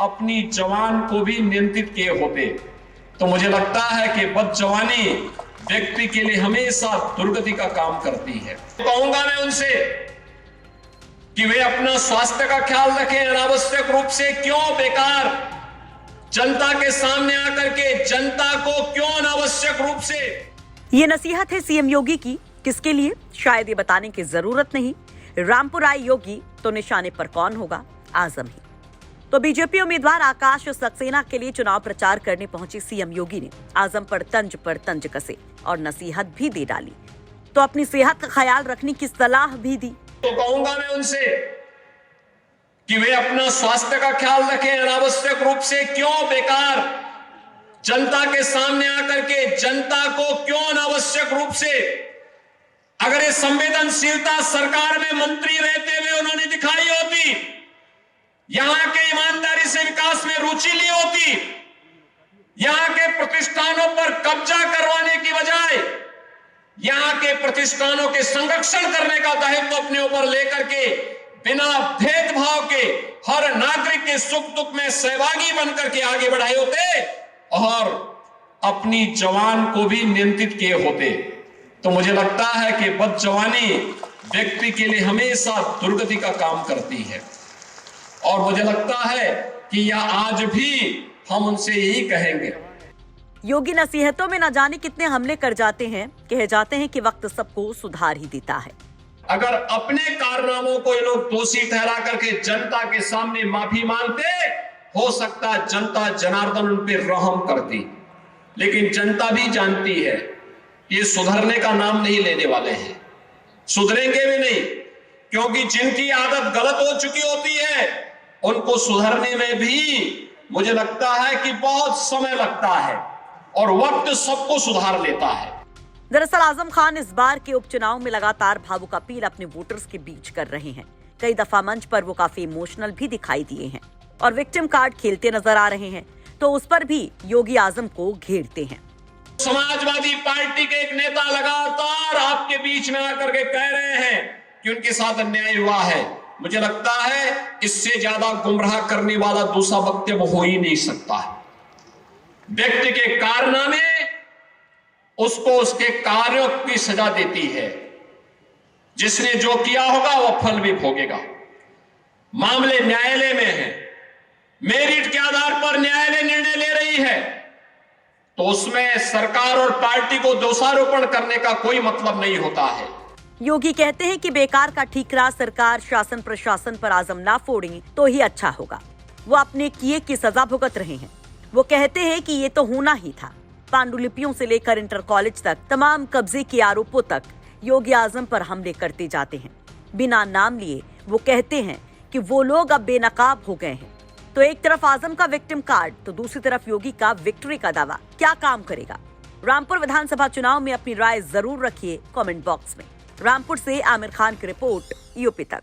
अपनी जवान को भी नियंत्रित किए होते तो मुझे लगता है कि बदजवानी व्यक्ति के लिए हमेशा दुर्गति का काम करती है। कहूंगा मैं उनसे कि वे अपना स्वास्थ्य का ख्याल रखें, अनावश्यक रूप से क्यों बेकार जनता के सामने आकर के जनता को क्यों अनावश्यक रूप से। ये नसीहत है सीएम योगी की, किसके लिए शायद ये बताने की जरूरत नहीं। रामपुर आए योगी तो निशाने पर कौन होगा? आजम ही। तो बीजेपी उम्मीदवार आकाश सक्सेना के लिए चुनाव प्रचार करने पहुंचे सीएम योगी ने आजम पर तंज कसे और नसीहत भी दे डाली, तो अपनी सेहत का ख्याल रखने की सलाह भी दी। तो कहूंगा मैं उनसे कि वे अपना स्वास्थ्य का ख्याल रखें, अनावश्यक रूप से क्यों बेकार जनता के सामने आकर के जनता को क्यों अनावश्यक रूप से। अगर ये संवेदनशीलता सरकार में मंत्री रहते हुए उन्होंने दिखाई होती, यहां के ईमानदारी से विकास में रुचि ली होती, यहां के प्रतिष्ठानों पर कब्जा करवाने की बजाय यहां के प्रतिष्ठानों के संरक्षण करने का दायित्व अपने ऊपर लेकर के बिना भेदभाव के हर नागरिक के सुख दुख में सहभागी बनकर के आगे बढ़ाए होते और अपनी जवान को भी नियंत्रित किए होते तो मुझे लगता है कि बदजवानी व्यक्ति के लिए हमेशा दुर्गति का काम करती है। और मुझे लगता है कि यह आज भी हम उनसे यही कहेंगे। योगी नसीहतों में न जाने कितने हमले कर जाते हैं, कहे जाते हैं कि वक्त सबको सुधार ही देता है। अगर अपने कारनामों को ये लोग दोषी ठहरा करके जनता के सामने माफी मांगते, हो सकता है जनता जनार्दन उन पर रहम करती, लेकिन जनता भी जानती है ये सुधरने का नाम नहीं लेने वाले हैं, सुधरेंगे भी नहीं, क्योंकि जिनकी आदत गलत हो चुकी होती है उनको सुधरने में भी मुझे लगता है कि बहुत समय लगता है और वक्त सबको सुधार लेता है। दरअसल आजम खान इस बार के उपचुनाव में लगातार भावुक अपील अपने वोटर्स के बीच कर रहे हैं। कई दफा मंच पर वो काफी इमोशनल भी दिखाई दिए हैं और विक्टिम कार्ड खेलते नजर आ रहे हैं, तो उस पर भी योगी आजम को घेरते हैं। समाजवादी पार्टी के एक नेता लगातार आपके बीच में आकर के कह रहे हैं कि उनके साथ अन्याय हुआ है। मुझे लगता है इससे ज्यादा गुमराह करने वाला दूसरा वक्तव्य हो ही नहीं सकता है। व्यक्ति के कारनामे उसको उसके कार्यों की सजा देती है। जिसने जो किया होगा वह फल भी भोगेगा। मामले न्यायालय में है, मेरिट के आधार पर न्यायालय निर्णय ले रही है, तो उसमें सरकार और पार्टी को दोषारोपण करने का कोई मतलब नहीं होता है। योगी कहते हैं कि बेकार का ठीकरा सरकार शासन प्रशासन पर आजम ना फोड़ें तो ही अच्छा होगा। वो अपने किए की सजा भुगत रहे हैं। वो कहते हैं कि ये तो होना ही था। पांडुलिपियों से लेकर इंटर कॉलेज तक तमाम कब्जे के आरोपों तक योगी आजम पर हमले करते जाते हैं। बिना नाम लिए वो कहते हैं कि वो लोग अब बेनकाब हो गए हैं। तो एक तरफ आजम का विक्टिम कार्ड तो दूसरी तरफ योगी का विक्ट्री का दावा क्या काम करेगा? रामपुर विधानसभा चुनाव में अपनी राय जरूर रखिए कमेंट बॉक्स में। रामपुर से आमिर खान की रिपोर्ट, यूपी तक।